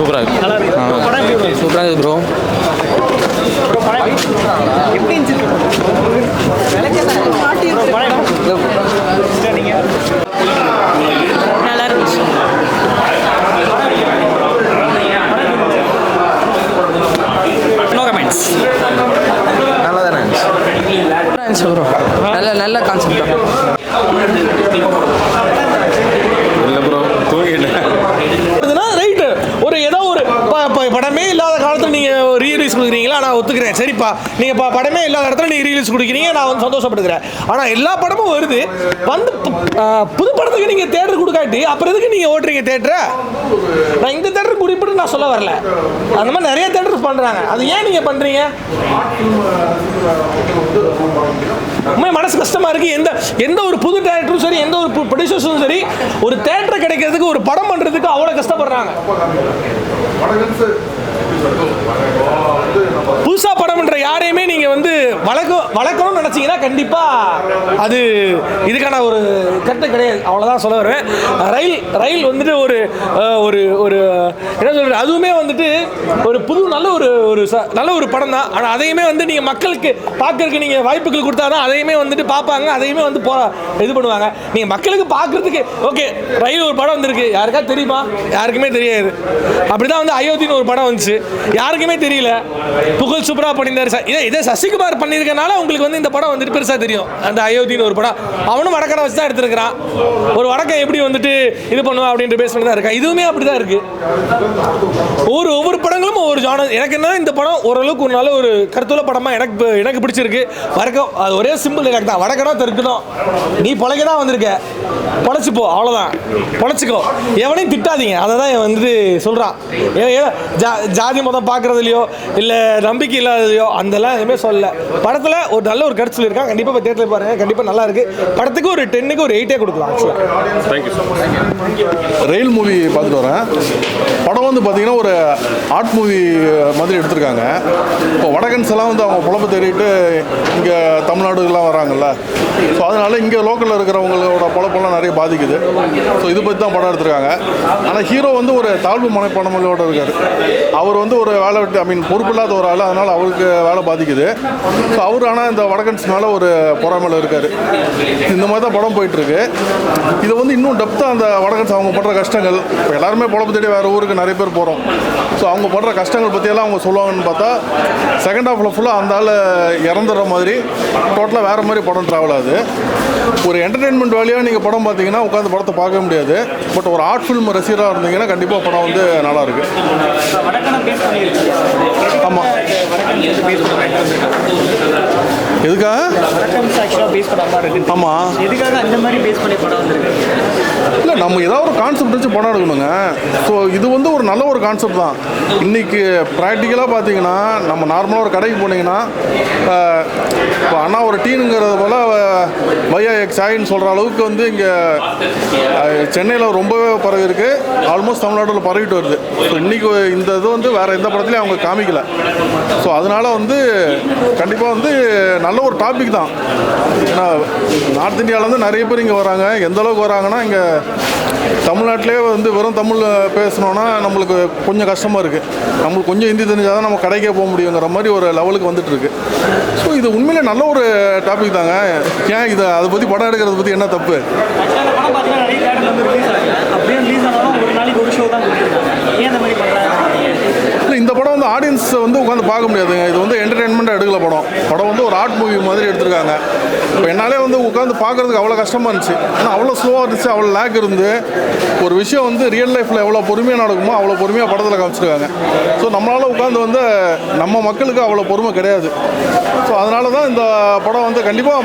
சூப்பராக இருக்கு. சூப்பராக இருக்குது ப்ரோ. நல்லா இருந்துச்சு. No comments. நல்லா தானே இருந்துச்சு ப்ரோ. நல்ல கான்செப்ட் தான். இல்லை ப்ரோ, தூங்கிட்டேன். ரைட்டு. ஒரு ஏதோ ஒரு படமே இல்லாத காலத்தில் நீங்கள் ரீலீஸ் கொடுக்குறீங்களா, நான் ஒத்துக்கிறேன். சரிப்பா, நீங்கள் படமே இல்லாத இடத்துல நீங்கள் ரீலீஸ் கொடுக்குறீங்க, நான் வந்து சந்தோஷப்படுகிறேன். ஆனால் எல்லா படமும் வருது, வந்து புது படத்துக்கு நீங்கள் தேட்டர் கொடுக்காட்டி அப்புறம் எதுக்கு நீங்கள் ஓட்டுறீங்க தேட்டரை? நான் இந்த தேட்டர் குறிப்பிட்டு நான் சொல்ல வரல, அந்த மாதிரி நிறைய தேட்டர் பண்ணுறாங்க. அது ஏன் நீங்கள் பண்ணுறீங்க? உண்மையாக மனசு கஷ்டமாக இருக்குது. எந்த ஒரு புது டேரக்டரும் சரி, எந்த ஒரு ப்ரொடியூசர்ஸும் சரி, ஒரு தேட்டர் கிடைக்கிறதுக்கு, ஒரு படம் பண்ணுறதுக்கு அவ்வளோ கஷ்டப்படுறாங்க. புதுசாக படம்ன்ற யாரையுமே நீங்கள் வந்து வளர்க்கணும்னு நினச்சிங்கன்னா கண்டிப்பாக அது இதுக்கான ஒரு கரெக்டாக கிடையாது. அவ்வளோதான் சொல்ல வருவேன். ரயில் வந்துட்டு ஒரு ஒரு ஒரு என்ன சொல்கிறது, அதுவுமே வந்துட்டு ஒரு புது நல்ல ஒரு படம் தான். ஆனால் அதையுமே வந்து நீங்கள் மக்களுக்கு பார்க்கறதுக்கு நீங்கள் வாய்ப்புகள் கொடுத்தா தான் அதையுமே வந்துட்டு பார்ப்பாங்க, அதையுமே வந்து இது பண்ணுவாங்க. நீங்கள் மக்களுக்கு பார்க்குறதுக்கு ஓகே, ரயில் ஒரு படம் வந்திருக்கு, யாருக்கா தெரியுமா? யாருக்குமே தெரியாது. அப்படி தான் வந்து அயோத்தின்னு ஒரு படம் வந்துச்சு, யாருக்குமே தெரியல. புகழ் சூப்பராக பண்ணியிருந்தாரு. இதே சசிகுமார் பண்ணியிருக்கனால உங்களுக்கு வந்து இந்த படம் வந்துட்டு பெருசாக தெரியும். அந்த அயோத்தின்னு ஒரு படம் அவனும் வடக்கனை வச்சு தான் எடுத்துருக்கிறான். ஒரு வடக்கன் எப்படி வந்துட்டு இது பண்ணுவான் அப்படின்ற பேஸ் பண்ணி தான் இருக்கான். இதுவுமே அப்படி தான் இருக்குது. ஒவ்வொரு படங்களும் ஒவ்வொரு ஜானர். எனக்கு என்ன, இந்த படம் ஓரளவுக்கு ஒரு நல்ல ஒரு கருத்துள்ள படமாக எனக்கு பிடிச்சிருக்கு. வடக்கம் அது ஒரே சிம்பிள் எனக்கு தான், வடக்கனோ தெற்கணும், நீ பொழைக்க தான் வந்திருக்க, பொழைச்சிப்போ, அவ்வளோதான், பொழைச்சிக்கோ, எவனையும் திட்டாதீங்க. அதை தான் வந்துட்டு சொல்கிறான். ஜாதி மதம் பார்க்குறதுலையோ இல்லை நம்பிக்கை இல்லாததையோ அதெல்லாம் எதுவுமே சொல்லலை. படத்தில் ஒரு நல்ல ஒரு கருத்து சொல்லியிருக்கான். கண்டிப்பாக இப்போ தேட்டரில் பாருங்கள், கண்டிப்பாக நல்லா இருக்குது. படத்துக்கு ஒரு 10க்கு ஒரு 8 கொடுக்கலாம். Thank you so much. Rail movie பார்த்துட்டு வரேன். படம் வந்து பார்த்தீங்கன்னா ஒரு ஆர்ட் மூவி மாதிரி எடுத்திருக்காங்க. இப்போ வடகன்ஸ் எல்லாம் வந்து அவங்க பொழப்பு தேடிட்டு இங்கே தமிழ்நாடுலாம் வராங்கல்ல, ஸோ அதனால் இங்கே லோக்கலில் இருக்கிறவங்களோட பொழப்பெல்லாம் நிறைய பாதிக்குது. ஸோ இது பற்றி தான் படம் எடுத்திருக்காங்க. ஆனால் ஹீரோ வந்து ஒரு தாழ்வு மனப்பான்மையோடு இருக்கார். அவர் வந்து ஒரு வேலை விட்டு பொறுப்பில்லாத ஒரு ஆள், அதனால் அவருக்கு வேலை பாதிக்குது. ஸோ அவர் ஆனால் இந்த வடகன்ஸ் மேலே ஒரு பொறாமையில் இருக்கார். இந்த மாதிரி தான் படம் போயிட்டுருக்கு. இதை வந்து இன்னும் டெப்த்தாக அந்த வடகன்ஸ் அவங்க படுற கஷ்டங்கள், இப்போ எல்லாருமே பொழப்பு தேடி வேறு ஊருக்கு நிறைய பேர் போகிறோம். ஸோ அவங்க படுற கஷ்டங்கள் பற்றியெல்லாம் அவங்க சொல்லுவாங்கன்னு பார்த்தா செகண்ட் ஹாஃபில் ஃபுல்லாக அந்த ஆள் இறந்துடுற மாதிரி டோட்டலாக வேறு மாதிரி படம் ட்ராவல் ஆகுது. ஒரு என்டர்டெயின்மெண்ட் வேலையாக நீங்கள் படம் பார்த்தீங்கன்னா உட்காந்து படத்தை பார்க்க முடியாது. பட் ஒரு ஆர்ட் ஃபில்ம் ரசிகராக இருந்தீங்கன்னா கண்டிப்பாக படம் வந்து நல்லாயிருக்கு. ஆமாம். எதுக்காக? ஆமாம், எதுக்காக அந்த மாதிரி பேஸ் பண்ணி படம் வந்திருக்கு? இல்லை, நம்ம ஏதாவது ஒரு கான்செப்ட் வச்சு படம் எடுக்கணுங்க. ஸோ இது வந்து ஒரு நல்ல ஒரு கான்செப்ட் தான். இன்றைக்கி ப்ராக்டிக்கலாக பார்த்தீங்கன்னா நம்ம நார்மலாக ஒரு கடைக்கு போனீங்கன்னா இப்போ அண்ணா ஒரு டீனுங்கிறது போல் வையா சாயின்னு சொல்கிற அளவுக்கு வந்து இங்கே சென்னையில் ரொம்பவே பரவி இருக்குது. ஆல்மோஸ்ட் தமிழ்நாட்டில் பரவிட்டு வருது. ஸோ இன்றைக்கி இந்த இது வந்து வேறு எந்த படத்துலையும் அவங்க காமிக்கலை. ஸோ அதனால் வந்து கண்டிப்பாக வந்து நல்ல ஒரு டாபிக் தான். ஏன்னா நார்த் இந்தியாவிலேருந்து நிறைய பேர் இங்கே வராங்க. எந்த அளவுக்கு வராங்கன்னா, இங்கே தமிழ்நாட்டிலே வந்து வெறும் தமிழ் பேசணுன்னா நம்மளுக்கு கொஞ்சம் கஷ்டமாக இருக்குது. நம்மளுக்கு கொஞ்சம் ஹிந்தி தெரிஞ்சால் தான் நம்ம கடைக்கே போக முடியுங்கிற மாதிரி ஒரு லெவலுக்கு வந்துட்டுருக்கு. ஸோ இது உண்மையிலே நல்ல ஒரு டாபிக் தாங்க. ஏன் இதை அதை பற்றி படம் எடுக்கிறத பற்றி என்ன தப்பு? படம் பார்த்தீங்கன்னா நிறைய தேட்டர் வந்து ரிலீஸ் ஆகுது. அப்படியே ரிலீஸ் ஆனாலும் ஒரு நாளைக்கு ஒரு ஷோ தான் கொடுத்துருக்காங்க. ஏன் அந்த மாதிரி பண்ணுறாங்க? இல்லை, இந்த படம் வந்து ஆடியன்ஸ் வந்து உட்காந்து பார்க்க முடியாதுங்க. இது வந்து என்டர்டெயின்மெண்ட்டாக எடுக்கல படம் வந்து ஒரு ஆர்ட் மூவி மாதிரி எடுத்திருக்காங்க. இப்போ என்னாலே வந்து உட்காந்து பார்க்குறதுக்கு அவ்வளோ கஷ்டமாக இருந்துச்சு. ஏன்னா அவ்வளோ ஸ்லோவாக இருந்துச்சு, அவ்வளோ லேக் இருந்து. ஒரு விஷயம் வந்து ரியல் லைஃப்பில் எவ்வளோ பொறுமையாக நடக்குமோ அவ்வளோ பொறுமையாக படத்தில் காமிச்சிருக்காங்க. ஸோ நம்மளால் உட்காந்து வந்து நம்ம மக்களுக்கு அவ்வளோ பொறுமை கிடையாது. ஸோ அதனால தான் இந்த படம் வந்து கண்டிப்பாக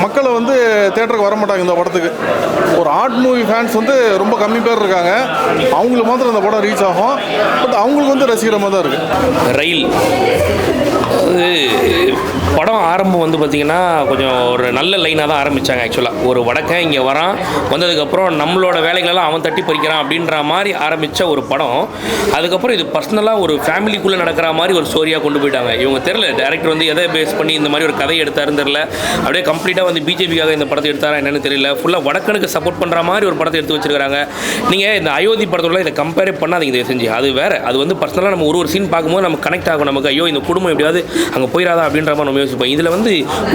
மக்களை வந்து தேட்டருக்கு வர மாட்டாங்க இந்த படத்துக்கு. ஒரு ஆர்ட் மூவி ஃபேன்ஸ் வந்து ரொம்ப கம்மி பேர் இருக்காங்க. அவங்களுக்கு மாத்திரம் இந்த படம் ரீச் ஆகும். பட் அவங்களுக்கு வந்து ரசிக்கிற தான் இருக்குது. ரயில் படம் ஆரம்பம் வந்து பார்த்திங்கன்னா கொஞ்சம் ஒரு நல்ல லைனாக தான் ஆரம்பித்தாங்க. ஆக்சுவலாக ஒரு வடக்கன் இங்கே வரான், வந்ததுக்கப்புறம் நம்மளோட வேலைகளெல்லாம் அவன் தட்டி பறிக்கிறான் அப்படின்ற மாதிரி ஆரம்பித்த ஒரு படம். அதுக்கப்புறம் இது பர்சனலாக ஒரு ஃபேமிலிக்குள்ளே நடக்கிற மாதிரி ஒரு ஸ்டோரியாக கொண்டு போயிட்டாங்க. இவங்க தெரில டேரக்டர் வந்து எதை பேஸ் பண்ணி இந்த மாதிரி ஒரு கதை எடுத்தாருன்னு தெரில. அப்படியே கம்ப்ளீட்டாக வந்து பிஜேபிக்காக இந்த படத்தை எடுத்தாரா என்னன்னு தெரியல. ஃபுல்லாக வடக்கனுக்கு சப்போர்ட் பண்ணுற மாதிரி ஒரு படத்தை எடுத்து வச்சிருக்காங்க. நீங்கள் இந்த அயோத்தி படத்தோட இதை கம்பேர் பண்ணாதீங்க இதை செஞ்சு. அது வேறு, அது வந்து பர்சனலாக நம்ம ஒரு சீன் பார்க்கும்போது நம்ம கனெக்ட் ஆகும். நமக்கு ஐயோ இந்த குடும்பம் எப்படியாவது அங்கே போயிடாதா அப்படின்ற மாதிரி நம்ம யோசிப்போம். இதில் வந்து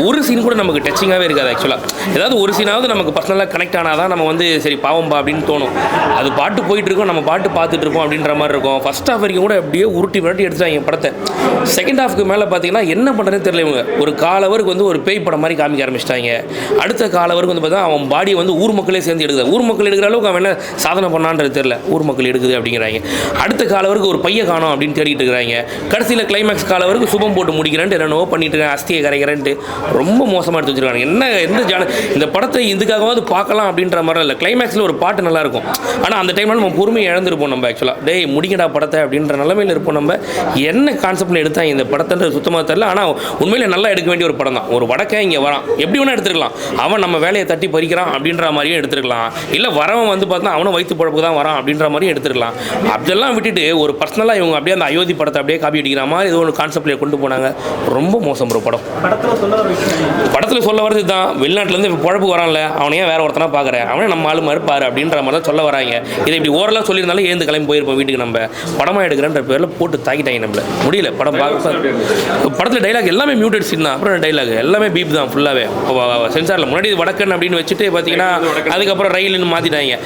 ஒரு சீன் கூட நமக்கு டச்சிங்காகவே இருக்காது. ஆக்சுவலாக ஏதாவது ஒரு சீனாவது நமக்கு பர்சனலாக கனெக்ட் ஆனால் தான் நம்ம வந்து சரி பாவம்பா அப்படின்னு தோணும். அது பாட்டு போயிட்டு இருக்கோம், நம்ம பாட்டு பார்த்துட்டு இருக்கோம் அப்படின்ற மாதிரி இருக்கும். ஃபர்ஸ்ட் ஹாஃப் வரைக்கும் கூட அப்படியே உருட்டி விரட்டி எடுத்துட்டாங்க படத்தை. செகண்ட் ஹாஃப்க்கு மேலே பார்த்தீங்கன்னா என்ன பண்ணுறதுன்னு தெரியல. இவங்க ஒரு காலவருக்கு வந்து ஒரு பேய் படம் மாதிரி காமிக்க ஆரம்பிச்சிட்டாங்க. அடுத்த காலவருக்கு வந்து பார்த்தா அவன் பாடியை வந்து ஊர் மக்களே சேர்ந்து எடுக்குது. ஊர் மக்கள் எடுக்கிற அளவுக்கு அவன் என்ன சாதனை பண்ணான்றது தெரியல. ஊர் மக்கள் எடுக்குது அப்படிங்கிறாங்க. அடுத்த காலவருக்கு ஒரு பைய காணும் அப்படின்னு தேடிட்டு இருக்கிறாங்க. கடைசியில் கிளைமேக்ஸ் காலவருக்கு சுபம் போட்டு முடிக்கிறேன்ட்டு என்னென்னவோ பண்ணிட்டு இருக்கேன், அஸ்தியை கரைக்கிறேன்ட்டு ரொம்ப மோசமாக எடுத்து வச்சிருக்காங்க. என்ன எந்த இந்த படத்தை இதுக்காகவாவது பார்க்கலாம் அப்படின்ற மாதிரி இல்லை. கிளைமேக்ஸில் ஒரு பாட்டு நல்லா இருக்கும், ஆனால் அந்த டைம்ல நம்ம பொறுமையை இழந்திருப்போம். நம்ம ஆக்சுவலாக டேய் முடிக்கடா படத்தை அப்படின்ற நிலைமையில் இருப்போம். நம்ம என்ன கான்செப்டில் எடுத்தாங்க இந்த படத்தைன்றது சுத்தமாக தெரியல. ஆனால் உண்மையிலே நல்லா எடுக்க வேண்டிய ஒரு படம் தான். ஒரு வடக்கன் இங்கே வரான், எப்படி வேணால் எடுத்துருக்கலாம். அவன் நம்ம வேலையை தட்டி பறிக்கிறான் அப்படின்ற மாதிரியும் எடுத்துருக்கலாம். இல்லை வரவன் வந்து பார்த்தா அவனும் வயிற்று பழப்புக்கு தான் வரான் அப்படின்ற மாதிரியும் எடுத்துருக்கலாம். அதெல்லாம் விட்டுட்டு ஒரு பர்சனலாக இவங்க அப்படியே அந்த அயோத்தி படத்தை அப்படியே காப்பி அடிக்கிற மாதிரி ஏதோ ஒரு கான்செப்ட்லேயே கொண்டு போனாங்க. ரொம்ப மோசம் ப்ரோ படம். படத்தில் சொல்ல வரது தான், வெளிநாட்டிலேருந்து பழப்பு வரான்ல அவனையே வேற ஒருத்தனா பார்க்குறேன், அவனே நம்ம ஆளு மறுப்பாரு அப்படின்ற மாதிரி தான் சொல்ல வராங்க. இதை இப்படி ஓரளவு சொல்லியிருந்தாலும் ஏந்து கிளம்பி போயிருப்போம் வீட்டுக்கு. நம்ம படமாக எடுக்கிறேன்ற பேரில் போட்டு தாக்கிட்டாங்க. நம்மள முடியல படம் பார்க்க. படத்தில் டைலாக் எல்லாமே மியூட்டட் சீன் தான். அப்புறம் டைலாக் எல்லாமே பீப் தான் ஃபுல்லாகவே சென்சாரில். முன்னாடி வடக்கன் அப்படின்னு வச்சுட்டு பார்த்தீங்கன்னா அதுக்கப்புறம் ரயில்னு மாற்றிட்டாங்க.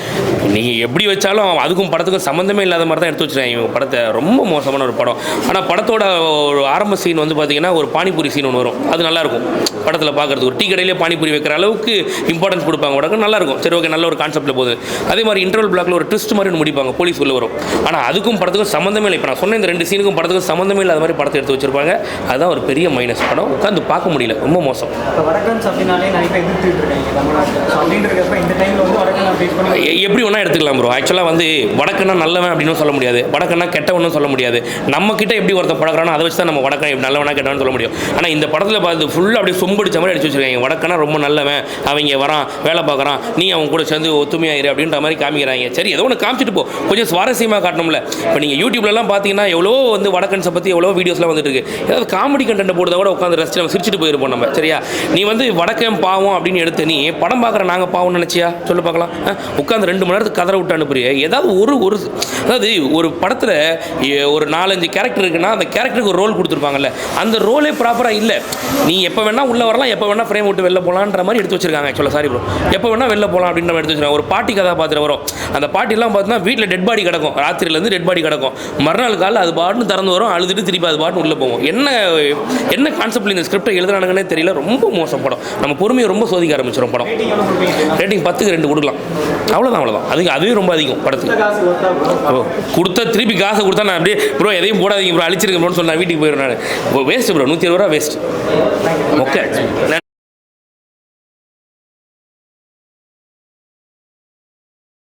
நீங்கள் எப்படி வச்சாலும் அதுக்கும் படத்துக்கும் சம்மந்தமே இல்லாத மாதிரி தான் எடுத்து வச்சுருக்காங்க இவங்க படத்தை. ரொம்ப மோசமான ஒரு படம். ஆனால் படத்தோட ஒரு ஆரம்ப சீன் வந்து பார்த்தீங்கன்னா ஒரு பானிபூரி சீன் ஒன்று வரும். அது நல்லாயிருக்கும் படத்தில் பார்க்குறதுக்கு. ஒரு டீ கடையிலே பானிபூரி வைக்கிற அளவுக்கு இம்பார்ட்டன்ஸ் கொடுப்பாங்க. உடனே நல்லாயிருக்கும். சரி ஓகே, நல்ல ஒரு கான்செப்ட்டில் போகுது. அதே மாதிரி இன்டர்வல் பிளாக்ல ஒரு ட்விஸ்ட் மாதிரி முடிப்பாங்க, போலீஸ் உள்ள வரும். ஆனால் அதுக்கும் படத்துக்கும் சம்மந்தமே இல்லை. இப்போ நான் சொன்ன இந்த 2 சீனுக்கும் படத்துக்கும் சம்மந்தமே இல்லாத மாதிரி படத்தை எடுத்து வச்சிருப்பாங்க. அதுதான் ஒரு பெரிய மைனஸ். படம் உட்காந்து பார்க்க முடியல, ரொம்ப மோசம். எப்படி ஒன்றா எடுத்துக்கலாம் ப்ரோ. ஆக்சுவலாக வந்து வடக்கன்னா நல்லவன் அப்படின்னு சொல்ல முடியாது, வடக்கன்னா கெட்டவனும் சொல்ல முடியாது. நம்ம கிட்ட எப்படி ஒருத்தர் பழகிறானோ அதை வச்சு தான் நம்ம வடக்கன் நல்லவனா கெட்டவனு சொல்ல முடியும். ஆனால் இந்த படத்தில் பார்த்து ஃபுல்லாக அப்படியே சொம்படிச்ச மாதிரி அடிச்சு வச்சிருக்காங்க. வடக்கன்னா ரொம்ப நல்லவன், அவங்க வரான் வேலை பார்க்குறான், நீ அவங்க கூட சேர்ந்து ஒத்துமையாயிரு அப்படின்ற மாதிரி காமிக்கிறாங்க. சரி ஏதோ ஒன்று காமிச்சிட்டு போ, கொஞ்சம் சுவாரஸ்யமாக காட்டணும்ல. இப்போ நீங்கள் யூடியூப்லலாம் பார்த்தீங்கன்னா எவ்வளோ வந்து வடக்கன்ஸை பற்றி எவ்வளோ வீடியோஸ்லாம் வந்துட்டு இருக்கு. ஏதாவது காமெடி கண்டென்ட் போடுறத கூட உட்காந்து ரசிச்சு நம்ம சிரிச்சுட்டு போயிருப்போம் நம்ம. சரியா, நீ வந்து வடக்கன் பாவம் அப்படின்னு எடுத்து நீ படம் பார்க்குற நாங்கள் பாவம்னு நினச்சியா சொல்லு பார்க்கலாம். உட்காந்து 2 மணி நேரத்துக்கு கதற விட்டு அனுப்புறிய. ஏதாவது ஒரு அதாவது ஒரு படத்தில் ஒரு 4-5 கேரக்டர் இருக்குன்னா அந்த கேரக்டருக்கு ஒரு ரோல் கொடுத்துருப்பாங்கல்ல, அந்த ரோலே ப்ராப்பராக இல்லை. நீ எப்போ வேணால் உள்ளே வரலாம், எப்போ வேணால் ஃப்ரேம் விட்டு வெளில போகலான்ற மாதிரி எடுத்து வச்சிருக்காங்க. ஆக்சுவலாக சாரி ப்ரோ, எப்போ வேணால் வெளில போகலாம் அப்படின்ற மாதிரி எடுத்து வச்சிருக்காங்க. ஒரு பாட்டி கதாபாத்திரம் வரும், அந்த பாட்டிலாம் பார்த்தீங்கன்னா வீட்டில் டெட் பாடி கிடக்கும், ராத்திரிலேருந்து டெட் பாடி கிடக்கும். மறுநாள் காலையில் அது பாட்டுன்னு திறந்து வரும், அழுதுட்டு திருப்பி அது பாட்டுன்னு உள்ளே போகும். என்ன கான்செப்டில் இந்த ஸ்கிரிப்டை எழுதுனாங்கன்னே தெரியல. ரொம்ப மோசம் படம். நம்ம பொறுமையை ரொம்ப சோதிக்க ஆரம்பிச்சிடும் படம். ரேட்டிங் 10க்கு 2 கொடுக்கலாம். அவ்வளோதான். அதுவே ரொம்ப அதிகம் படத்துக்கு. கொடுத்தா திருப்பி காசை கொடுத்தா நான் அப்படியே ப்ரோ எதையும் போடாதீங்க ப்ரோ அழிச்சிருக்கேன் ப்ரோன்னு சொன்னேன் வீட்டுக்கு போயிடுறேன். நான் வேஸ்ட்டு ப்ரோ, 120 ரூபா வேஸ்ட். ஓகே.